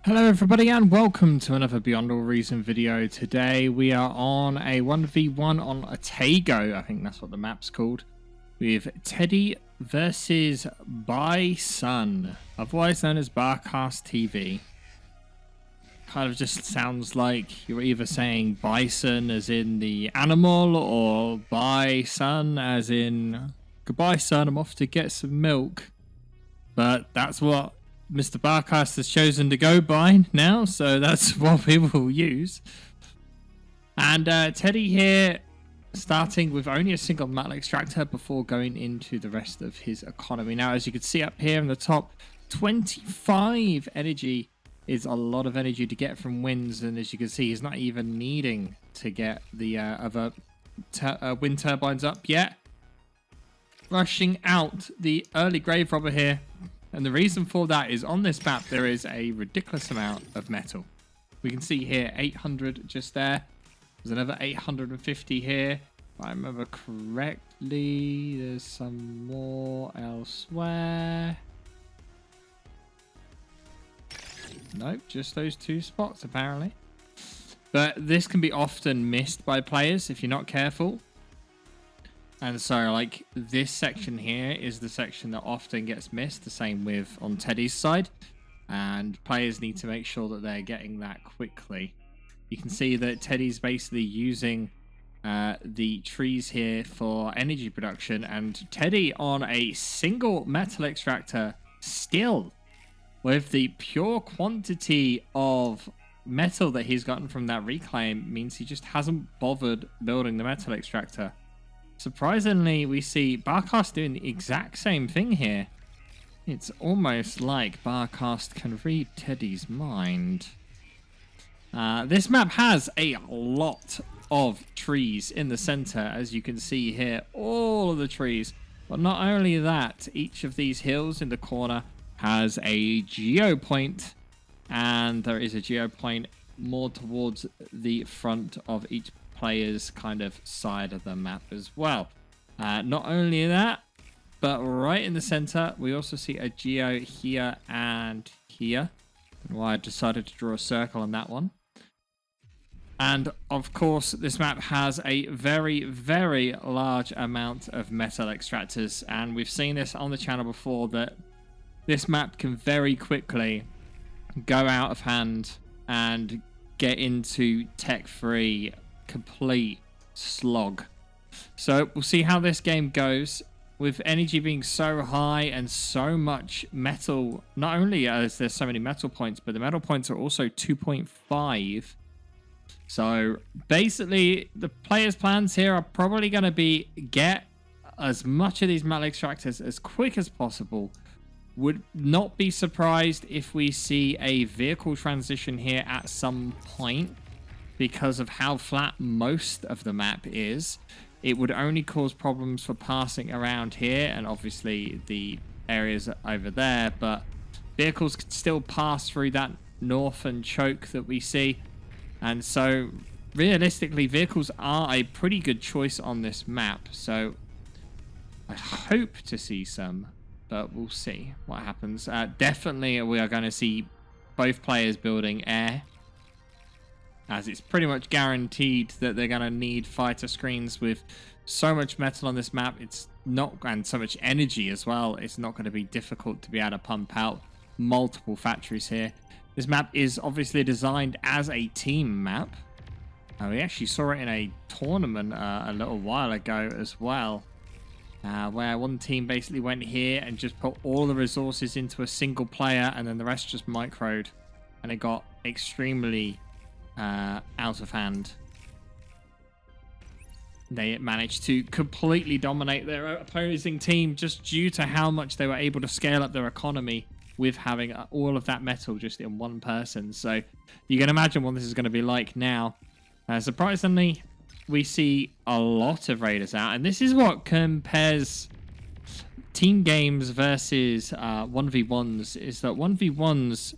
Hello everybody and welcome to another Beyond All Reason video. Today we are on a 1v1 on Otago, I think that's what the map's called, with Teddy versus Byson, otherwise known as Barcast TV. Kind of just sounds like you're either saying bison as in the animal or Byson as in goodbye son, I'm off to get some milk. But that's what Mr. Barcast has chosen to go by now, so that's what people will use. And Teddy here, starting with only a single metal extractor before going into the rest of his economy. Now, as you can see up here in the top, 25 energy is a lot of energy to get from winds, and as you can see, he's not even needing to get the other wind turbines up yet. Rushing out the early grave robber here. And the reason for that is on this map, there is a ridiculous amount of metal. We can see here 800 just there. There's another 850 here. If I remember correctly, there's some more elsewhere. Nope, just those two spots apparently. But this can be often missed by players if you're not careful. And so, like, this section here is the section that often gets missed, the same with on Teddy's side. And players need to make sure that they're getting that quickly. You can see that Teddy's basically using the trees here for energy production. And Teddy on a single metal extractor still, with the pure quantity of metal that he's gotten from that reclaim, means he just hasn't bothered building the metal extractor. Surprisingly, we see Barcast doing the exact same thing here. It's almost like Barcast can read Teddy's mind. This map has a lot of trees in the center, as you can see here, all of the trees. But not only that, each of these hills in the corner has a geo point, and there is a geo point more towards the front of each players kind of side of the map as well. Not only that, but right in the center we also see a geo here and here. And why I decided to draw a circle on that one. And of course this map has a very large amount of metal extractors, and we've seen this on the channel before, that this map can very quickly go out of hand and get into tech free complete slog. So we'll see how this game goes with energy being so high and so much metal. Not only as there's so many metal points, but the metal points are also 2.5. So basically the players' plans here are probably going to be get as much of these metal extractors as quick as possible. Would not be surprised if we see a vehicle transition here at some point, because of how flat most of the map is. It would only cause problems for passing around here and obviously the areas over there, but vehicles could still pass through that northern choke that we see. And so realistically, vehicles are a pretty good choice on this map. So I hope to see some, but we'll see what happens. Definitely we are going to see both players building air, as it's pretty much guaranteed that they're going to need fighter screens. With so much metal on this map, it's not, and so much energy as well, it's not going to be difficult to be able to pump out multiple factories here. This map is obviously designed as a team map. We actually saw it in a tournament a little while ago as well, where one team basically went here and just put all the resources into a single player, and then the rest just microed, and it got extremely out of hand. They managed to completely dominate their opposing team just due to how much they were able to scale up their economy with having all of that metal just in one person. So you can imagine what this is going to be like now. Surprisingly, we see a lot of raiders out, and this is what compares team games versus 1v1s, is that 1v1s,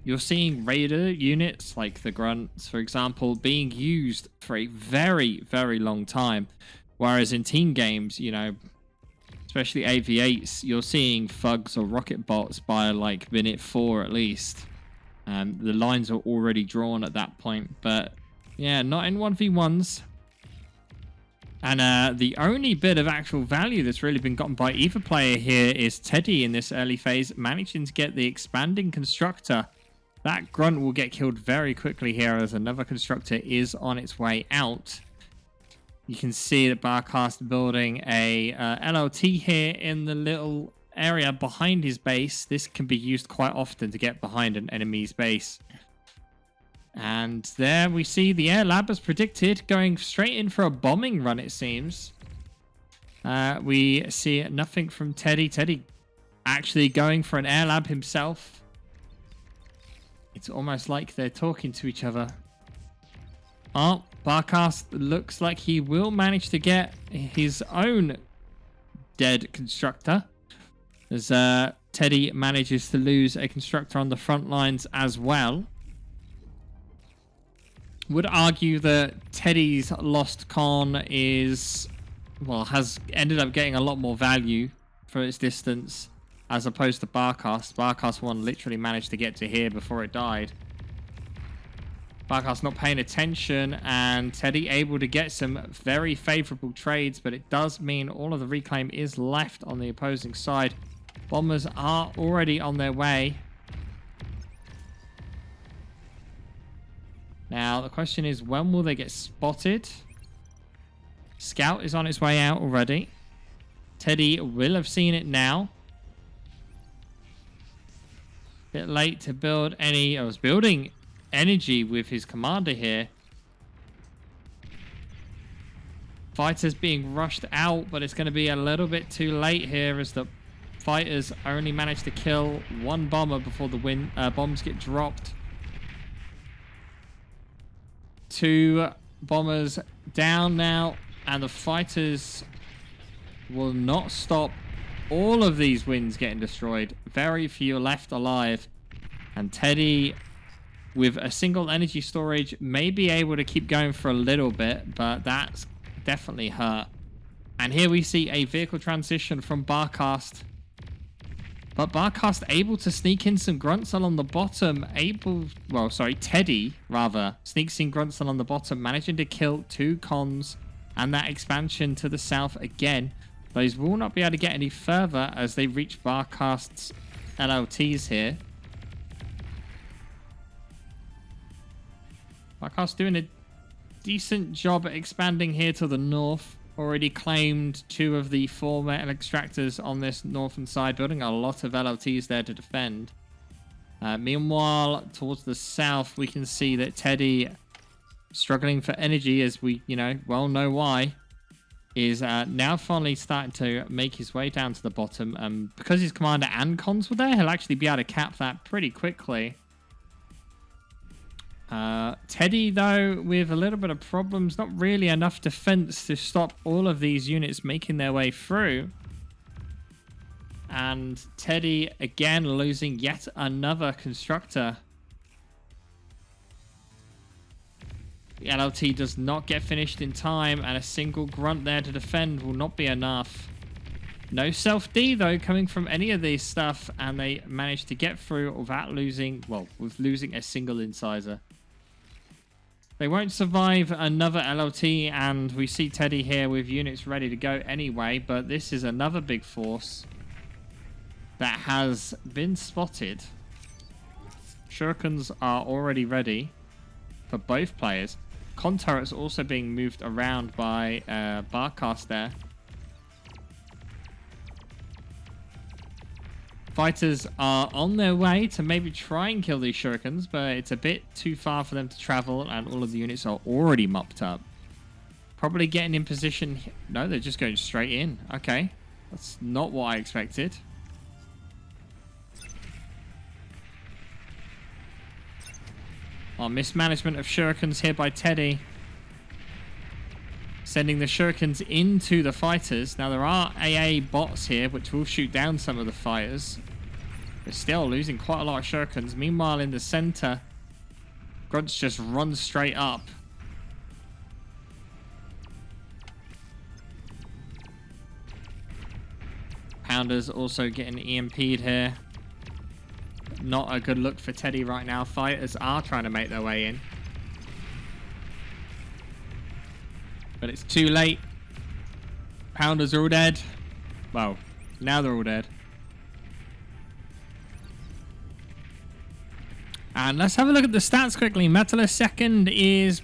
you're seeing raider units like the grunts, for example, being used for a very long time. Whereas in team games, you know, especially AV8s, you're seeing thugs or rocket bots by like minute 4 at least. The lines are already drawn at that point, but yeah, not in 1v1s. And the only bit of actual value that's really been gotten by either player here is Teddy in this early phase, managing to get the expanding constructor. That grunt will get killed very quickly here as another constructor is on its way out. You can see that Barcast building a LLT here in the little area behind his base. This can be used quite often to get behind an enemy's base. And there we see the air lab as predicted, going straight in for a bombing run, it seems. We see nothing from Teddy. Teddy actually going for an air lab himself. It's almost like they're talking to each other. Oh, Barcast looks like he will manage to get his own dead constructor. As Teddy manages to lose a constructor on the front lines as well. Would argue that Teddy's lost con is, well, has ended up getting a lot more value for its distance as opposed to Barcast. Barcast one literally managed to get to here before it died. Barcast not paying attention, and Teddy able to get some very favorable trades, but it does mean all of the reclaim is left on the opposing side. Bombers are already on their way. Now, the question is, when will they get spotted? Scout is on its way out already. Teddy will have seen it now. Bit late to build any... I was building energy with his commander here. Fighters being rushed out, but it's going to be a little bit too late here as the fighters only managed to kill one bomber before the bombs get dropped. 2 bombers down now, and the fighters will not stop all of these wins getting destroyed. Very few left alive, and Teddy with a single energy storage may be able to keep going for a little bit, but that's definitely hurt. And here we see a vehicle transition from Barcast. But Barcast able to sneak in some grunts along the bottom. Teddy, rather, sneaks in grunts along the bottom, managing to kill 2 cons and that expansion to the south again. Those will not be able to get any further as they reach Barcast's LLTs here. Barcast doing a decent job at expanding here to the north. Already claimed 2 of the 4 metal extractors on this northern side, building a lot of LLTs there to defend. Meanwhile, towards the south, we can see that Teddy, struggling for energy, as we, well know why, is now finally starting to make his way down to the bottom. Because his commander and cons were there, he'll actually be able to cap that pretty quickly. Teddy, though, with a little bit of problems, not really enough defense to stop all of these units making their way through. And Teddy, again, losing yet another constructor. The LLT does not get finished in time, and a single grunt there to defend will not be enough. No self-D, though, coming from any of these stuff, and they managed to get through without losing, with losing a single incisor. They won't survive another LLT, and we see Teddy here with units ready to go anyway, but this is another big force that has been spotted. Shurikens are already ready for both players. Con turrets also being moved around by Barcast there. Fighters are on their way to maybe try and kill these shurikens, but it's a bit too far for them to travel, and all of the units are already mopped up. Probably getting in position. No, they're just going straight in. Okay, that's not what I expected. Mismanagement of shurikens here by Teddy. Sending the shurikens into the fighters. Now, there are AA bots here, which will shoot down some of the fighters. They're still losing quite a lot of shurikens. Meanwhile, in the center, grunts just run straight up. Pounders also getting EMP'd here. not a good look for Teddy right now. Fighters are trying to make their way in. But it's too late. Pounders are all dead. Well, now they're all dead. And let's have a look at the stats quickly. Metalist second is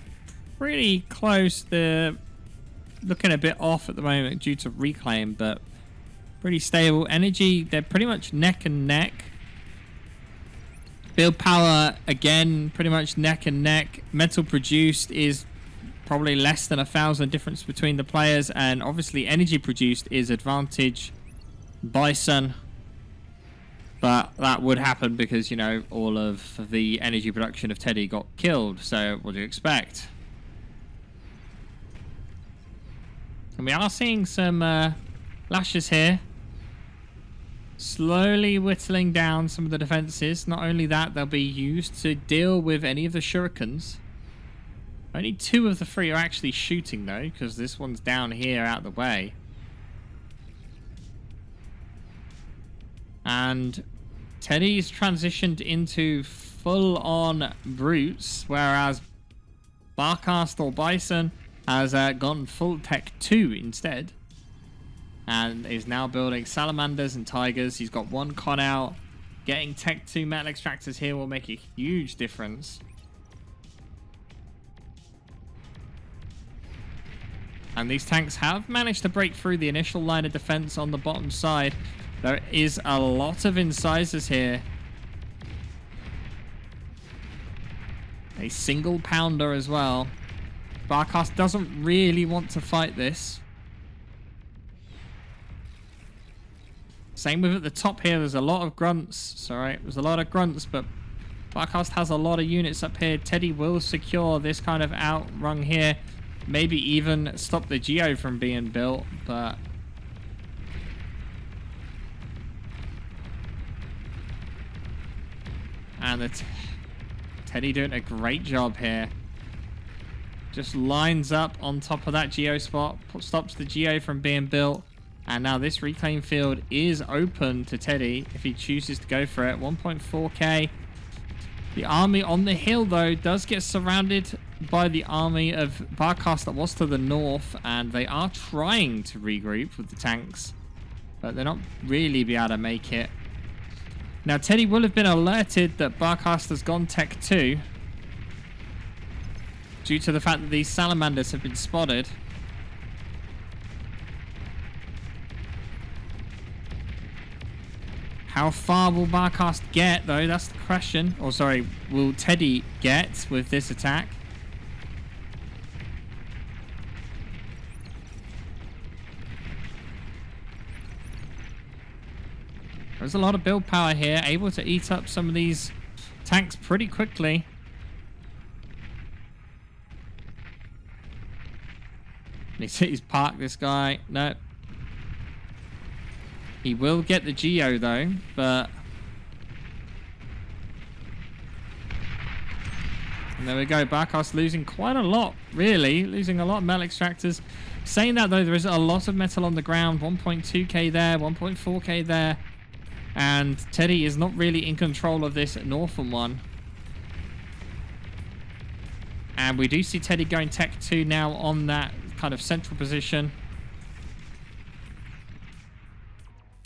pretty close. They're looking a bit off at the moment due to Reclaim, but pretty stable. Energy, they're pretty much neck and neck. Build power, again, pretty much neck and neck. Metal produced is probably less than 1,000 difference between the players. And obviously energy produced is advantage Byson. But that would happen because, you know, all of the energy production of Teddy got killed. So what do you expect? And we are seeing some lashes here. Slowly whittling down some of the defenses. Not only that, they'll be used to deal with any of the shurikens. Only 2 of the 3 are actually shooting, though, because this one's down here out of the way. And Teddy's transitioned into full-on brutes, whereas Barcast or Byson has gone full Tech 2 instead. And is now building salamanders and tigers. He's got 1 con out. Getting Tech 2 metal extractors here will make a huge difference. And these tanks have managed to break through the initial line of defense on the bottom side. There is a lot of incisors here. A single pounder as well. Barcast doesn't really want to fight this. Same with at the top here. There's a lot of grunts. Sorry, there's a lot of grunts, but Barcast has a lot of units up here. Teddy will secure this kind of outrun here. Maybe even stop the Geo from being built, but and Teddy doing a great job here. Just lines up on top of that Geo spot, stops the Geo from being built. And now this reclaim field is open to Teddy if he chooses to go for it. 1.4k. The army on the hill, though, does get surrounded by the army of Barcast that was to the north. And they are trying to regroup with the tanks, but they're not really be able to make it. Now, Teddy will have been alerted that Barcast has gone Tech 2 due to the fact that these salamanders have been spotted. How far will Barcast get, though? That's the question. Or, sorry, will Teddy get with this attack? There's a lot of build power here, able to eat up some of these tanks pretty quickly. He's parked this guy. No. He will get the Geo, though, but and there we go. Barcast losing quite a lot, really. Losing a lot of metal extractors. Saying that, though, there is a lot of metal on the ground. 1.2k there, 1.4k there. And Teddy is not really in control of this northern one. And we do see Teddy going Tech 2 now on that kind of central position.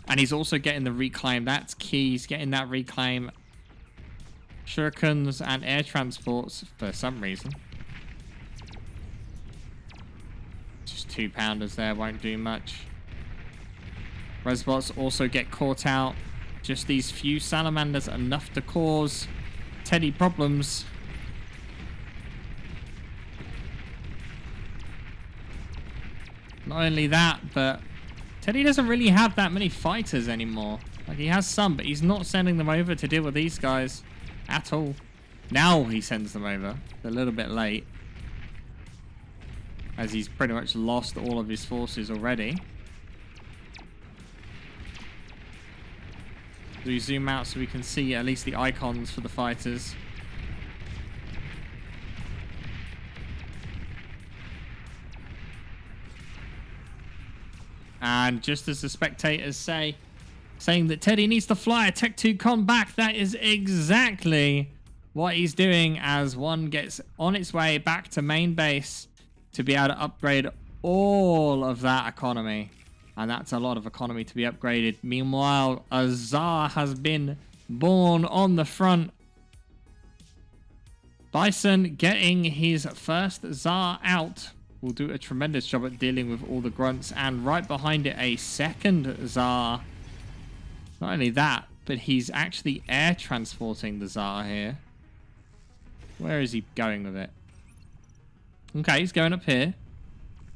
And he's also getting the reclaim. That's key. He's getting that reclaim. Shurikens and air transports for some reason. Just 2 pounders there. Won't do much. Resbots also get caught out. Just these few salamanders enough to cause Teddy problems. Not only that, but Teddy doesn't really have that many fighters anymore. Like, he has some, but he's not sending them over to deal with these guys at all. Now he sends them over. They're a little bit late, as he's pretty much lost all of his forces already. So we zoom out so we can see at least the icons for the fighters. And just as the spectators say, saying that Teddy needs to fly a Tech 2 con back. That is exactly what he's doing as one gets on its way back to main base to be able to upgrade all of that economy. And that's a lot of economy to be upgraded. Meanwhile, a Tsar has been born on the front. Byson getting his first Tsar out will do a tremendous job at dealing with all the grunts. And right behind it, a second Tsar. Not only that, but he's actually air transporting the Tsar here. Where is he going with it? Okay, he's going up here.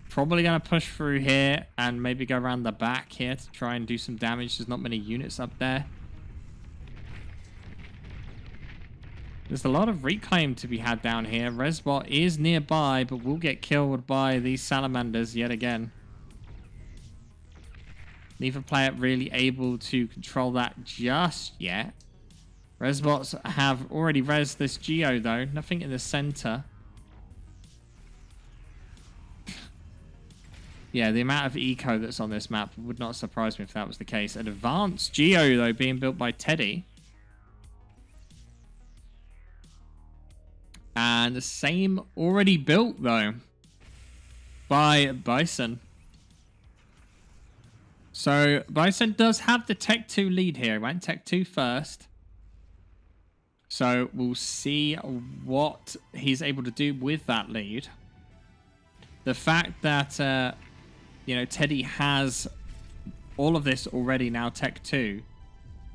Probably going to push through here and maybe go around the back here to try and do some damage. There's not many units up there. There's a lot of reclaim to be had down here. Resbot is nearby, but will get killed by these salamanders yet again. Neither player really able to control that just yet. Resbots have already resed this Geo though. Nothing in the center. Yeah, the amount of eco that's on this map would not surprise me if that was the case. An advanced Geo though being built by Teddy. And the same already built though by Byson. So Byson does have the Tech 2 lead here. He went Tech 2 first. So we'll see what he's able to do with that lead. The fact that, you know, Teddy has all of this already now Tech 2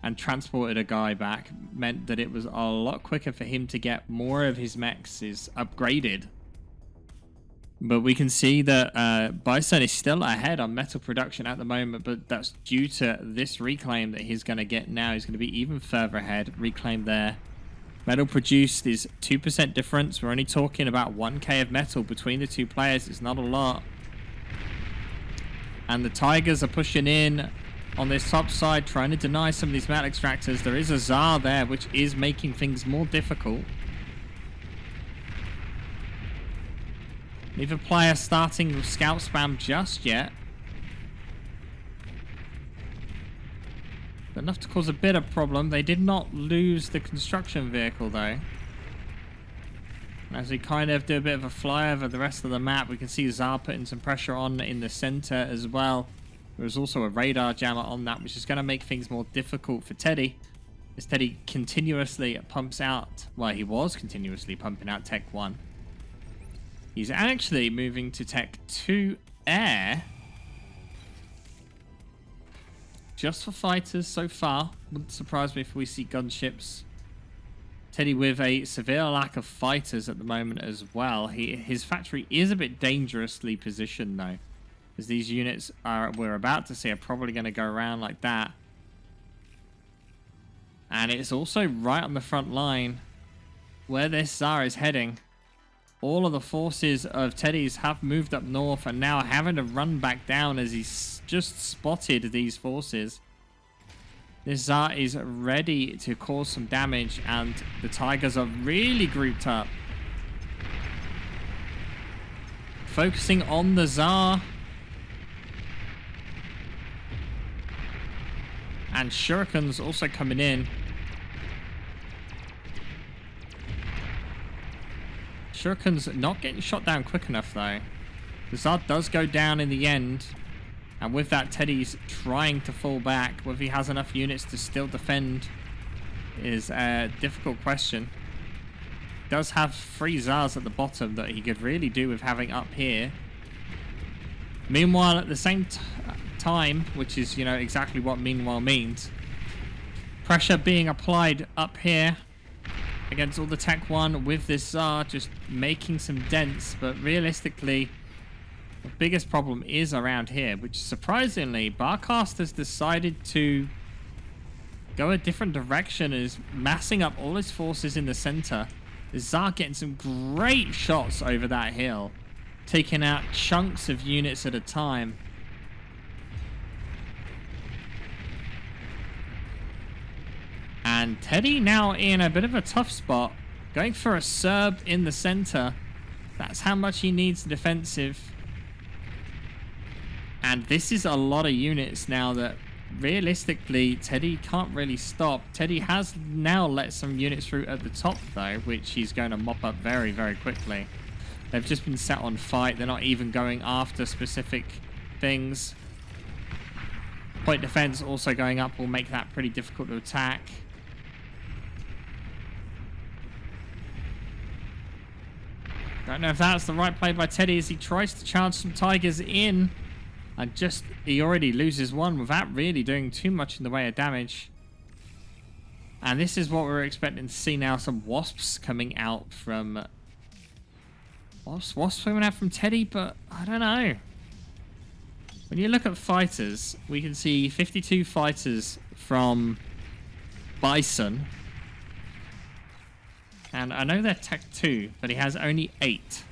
and transported a guy back meant that it was a lot quicker for him to get more of his mechs upgraded. But we can see that Byson is still ahead on metal production at the moment, but that's due to this reclaim that he's going to get now. He's going to be even further ahead. Reclaim there. Metal produced is 2% difference. We're only talking about 1k of metal between the two players. It's not a lot. And the Tigers are pushing in on this top side, trying to deny some of these metal extractors. There is a Tsar there, which is making things more difficult. Neither player starting with scout spam just yet. But enough to cause a bit of problem. They did not lose the construction vehicle though. As we kind of do a bit of a flyover the rest of the map, we can see Tsar putting some pressure on in the center as well. There's also a radar jammer on that, which is going to make things more difficult for Teddy. As Teddy continuously pumps out, well, he was continuously pumping out Tech 1. He's actually moving to Tech 2 Air. Just for fighters so far. Wouldn't surprise me if we see gunships. Teddy with a severe lack of fighters at the moment as well. His factory is a bit dangerously positioned though. As these units we're about to see are probably going to go around like that. And it's also right on the front line where this Tsar is heading. All of the forces of Teddy's have moved up north and now having to run back down as he's just spotted these forces. This Tsar is ready to cause some damage and the Tigers are really grouped up. Focusing on the Tsar. And Shurikens also coming in. Shuriken's not getting shot down quick enough though. The Tsar does go down in the end. And with that, Teddy's trying to fall back. Whether he has enough units to still defend is a difficult question. He does have 3 Tsars at the bottom that he could really do with having up here. Meanwhile, at the same time, which is, you know, exactly what meanwhile means, pressure being applied up here against all the Tech 1 with this Tsar just making some dents, but realistically the biggest problem is around here, which surprisingly Barcast has decided to go a different direction, is massing up all his forces in the center. The Tsar getting some great shots over that hill, taking out chunks of units at a time. And Teddy now in a bit of a tough spot, going for a Serb in the center. That's how much he needs defensive. And this is a lot of units now that realistically, Teddy can't really stop. Teddy has now let some units through at the top, though, which he's going to mop up very, very quickly. They've just been set on fight. They're not even going after specific things. Point defense also going up will make that pretty difficult to attack. Don't know if that's the right play by Teddy as he tries to charge some Tigers in. And he already loses one without really doing too much in the way of damage. And this is what we're expecting to see now. Some Wasps coming out from... Wasps coming out from Teddy, but I don't know. When you look at fighters, we can see 52 fighters from Byson. And I know they're Tech 2, but he has only 8.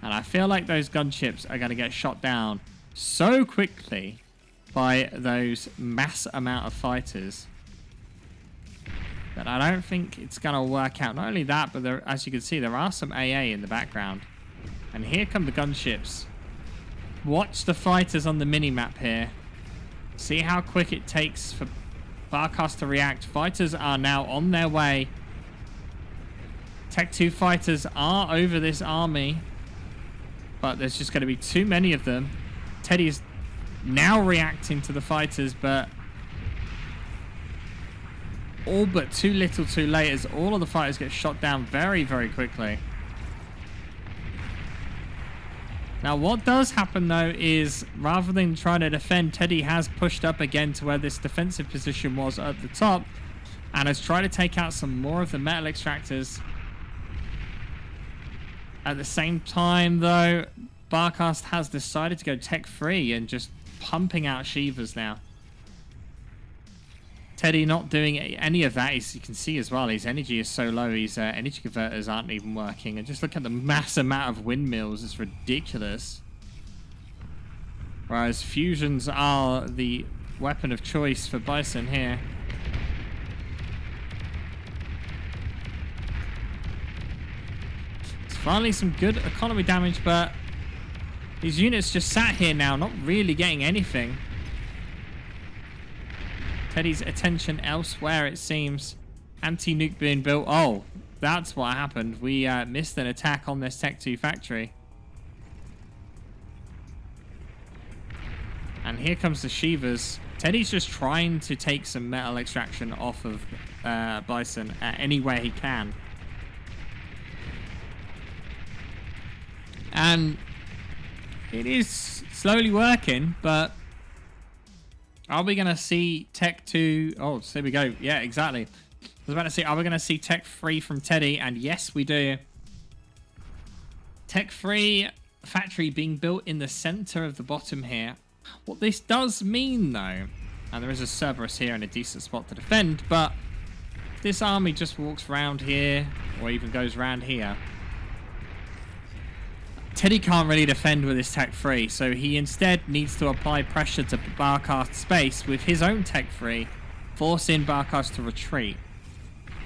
And I feel like those gunships are going to get shot down so quickly by those mass amount of fighters that I don't think it's going to work out. Not only that, but there, as you can see, there are some AA in the background. And here come the gunships. Watch the fighters on the mini-map here. See how quick it takes for Barcast to react. Fighters are now on their way. Tech 2 fighters are over this army. But there's just going to be too many of them. Teddy's now reacting to the fighters, but all but too little too late as all of the fighters get shot down very, very quickly. Now, what does happen, though, is rather than trying to defend, Teddy has pushed up again to where this defensive position was at the top and has tried to take out some more of the metal extractors. At the same time, though, Barcast has decided to go tech free and just pumping out Shivas now. Teddy not doing any of that, as you can see as well. His energy is so low, his energy converters aren't even working. And just look at the mass amount of windmills, it's ridiculous. Whereas fusions are the weapon of choice for Byson here. Finally some good economy damage, but these units just sat here now, not really getting anything. Teddy's attention elsewhere, it seems. Anti-nuke being built. Oh, that's what happened. We missed an attack on this Tech 2 factory. And here comes the Shivas. Teddy's just trying to take some metal extraction off of Byson any way he can. And it is slowly working, but are we going to see Tech 2? Oh, so there we go. Yeah, exactly. I was about to say, are we going to see Tech 3 from Teddy? And yes, we do. Tech 3 factory being built in the center of the bottom here. What this does mean, though, and there is a Cerberus here in a decent spot to defend, but if this army just walks around here or even goes around here, Teddy can't really defend with his Tech 3, so he instead needs to apply pressure to Barcast's space with his own Tech 3, forcing Barcast to retreat.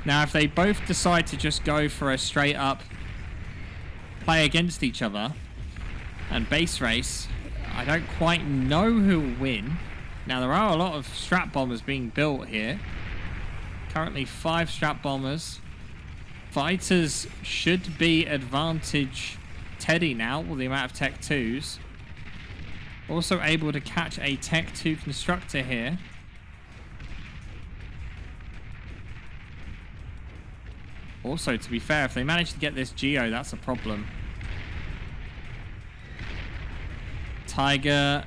Now, if they both decide to just go for a straight up play against each other and base race, I don't quite know who will win. Now, there are a lot of strap bombers being built here. Currently 5 strap bombers. Fighters should be advantage Teddy now with the amount of Tech 2s. Also able to catch a Tech 2 constructor here. Also, to be fair, if they manage to get this Geo, that's a problem. Tiger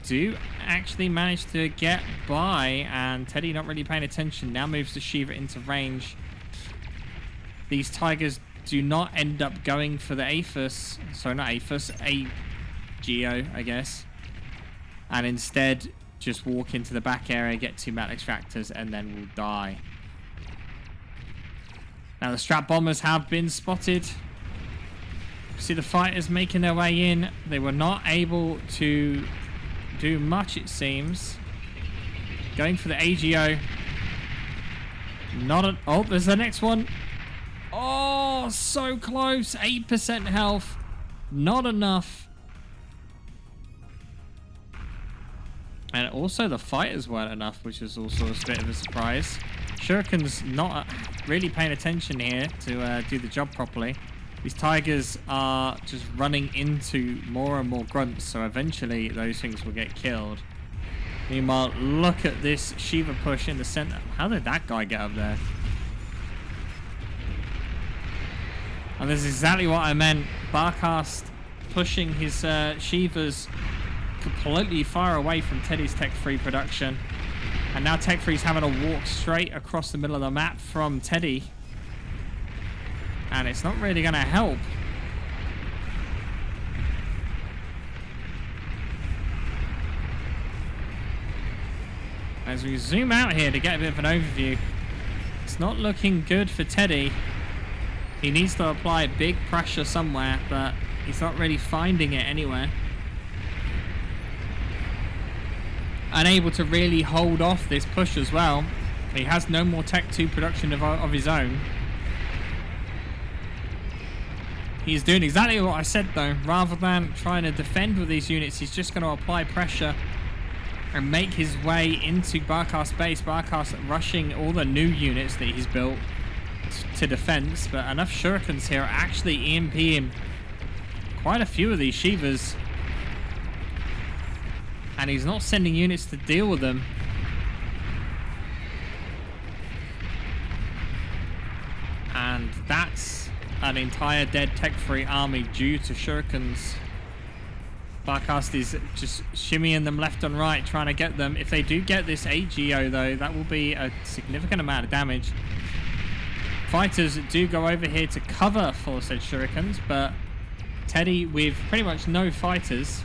do actually manage to get by, and Teddy not really paying attention. Now moves the Shiva into range. These Tigers do not end up going for the Aphis. Sorry, not Aphis, a Geo, I guess. And instead just walk into the back area, get 2 metal extractors, and then will die. Now the strap bombers have been spotted. See the fighters making their way in. They were not able to do much, it seems. Going for the AGO. Not an... Oh, there's the next one. Oh, so close. 8% health. Not enough. And also the fighters weren't enough, which is also a bit of a surprise. Shuriken's not really paying attention here to do the job properly. These tigers are just running into more and more grunts, so eventually those things will get killed. Meanwhile, look at this Shiva push in the center. How did that guy get up there? And this is exactly what I meant. Barcast pushing his Shivas completely far away from Teddy's Tech 3 production. And now Tech 3's having to walk straight across the middle of the map from Teddy. And it's not really going to help. As we zoom out here to get a bit of an overview, it's not looking good for Teddy. He needs to apply big pressure somewhere, but he's not really finding it anywhere. Unable to really hold off this push as well. He has no more Tech 2 production of his own. He's doing exactly what I said though. Rather than trying to defend with these units, he's just going to apply pressure and make his way into Barcast's base. Barcast rushing all the new units that he's built to defense, but enough Shurikens here are actually EMPing quite a few of these Shivas. And he's not sending units to deal with them. And that's an entire dead Tech 3 army due to Shurikens. Barcast is just shimmying them left and right, trying to get them. If they do get this AGO though, that will be a significant amount of damage. Fighters do go over here to cover for said Shurikens, but Teddy with pretty much no fighters.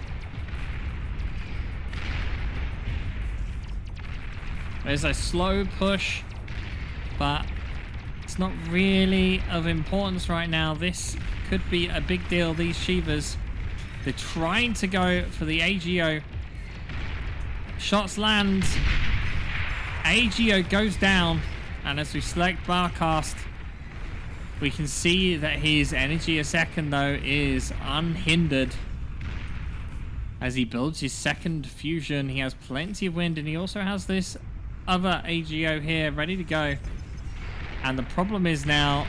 There's a slow push, but it's not really of importance right now. This could be a big deal. These Shivas, they're trying to go for the AGO. Shots land. AGO goes down. And as we select Barcast, we can see that his energy a second though is unhindered. As he builds his second fusion, he has plenty of wind, and he also has this other AGO here ready to go. And the problem is now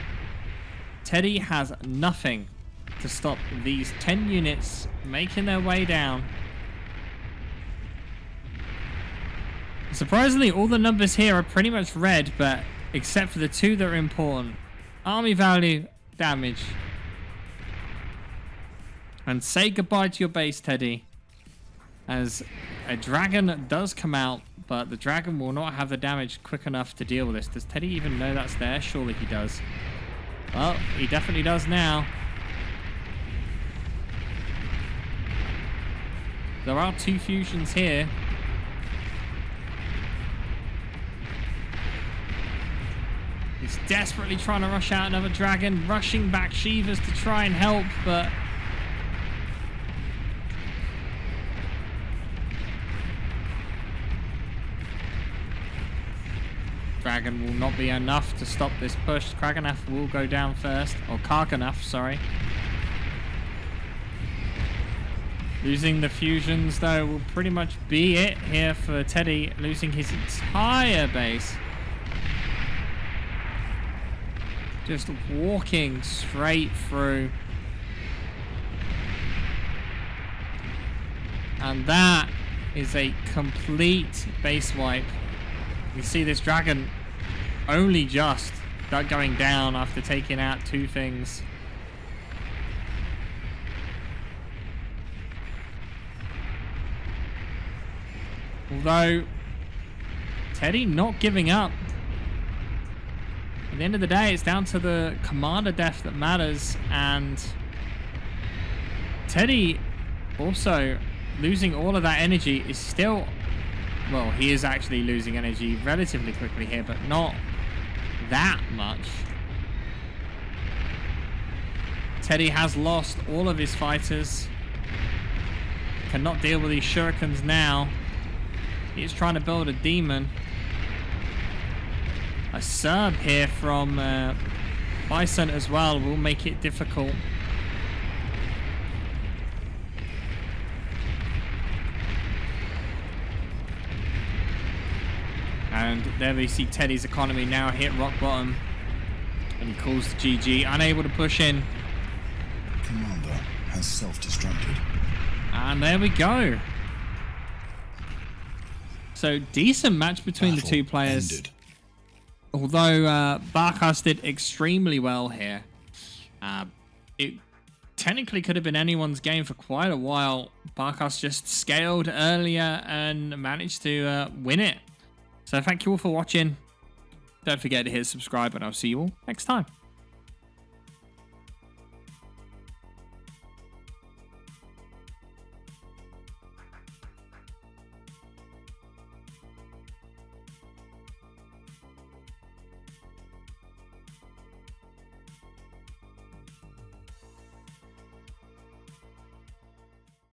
Teddy has nothing to stop these 10 units making their way down. Surprisingly, all the numbers here are pretty much red, but except for the two that are important. Army value, damage. And say goodbye to your base, Teddy, as a dragon does come out, but the dragon will not have the damage quick enough to deal with this. Does Teddy even know that's there? Surely he does. Well, he definitely does now. There are two fusions here. He's desperately trying to rush out another dragon, rushing back Shivas to try and help, but dragon will not be enough to stop this push. Kraganath will go down first, or Karganath, sorry. Losing the fusions though will pretty much be it here for Teddy, losing his entire base. Just walking straight through. And that is a complete base wipe. You see this dragon only just going down after taking out two things. Although Teddy not giving up. At the end of the day, it's down to the commander death that matters, and Teddy also losing all of that energy is still, well, he is actually losing energy relatively quickly here, but not that much. Teddy has lost all of his fighters, cannot deal with these shurikens now. He's trying to build a demon. A Serb here from Byson as well will make it difficult. And there we see Teddy's economy now hit rock bottom. And he calls the GG, unable to push in. Commander has self-destructed. And there we go. So decent match between the two players. Ended. Although Barcast did extremely well here. It technically could have been anyone's game for quite a while. Barcast just scaled earlier and managed to win it. So thank you all for watching. Don't forget to hit subscribe and I'll see you all next time.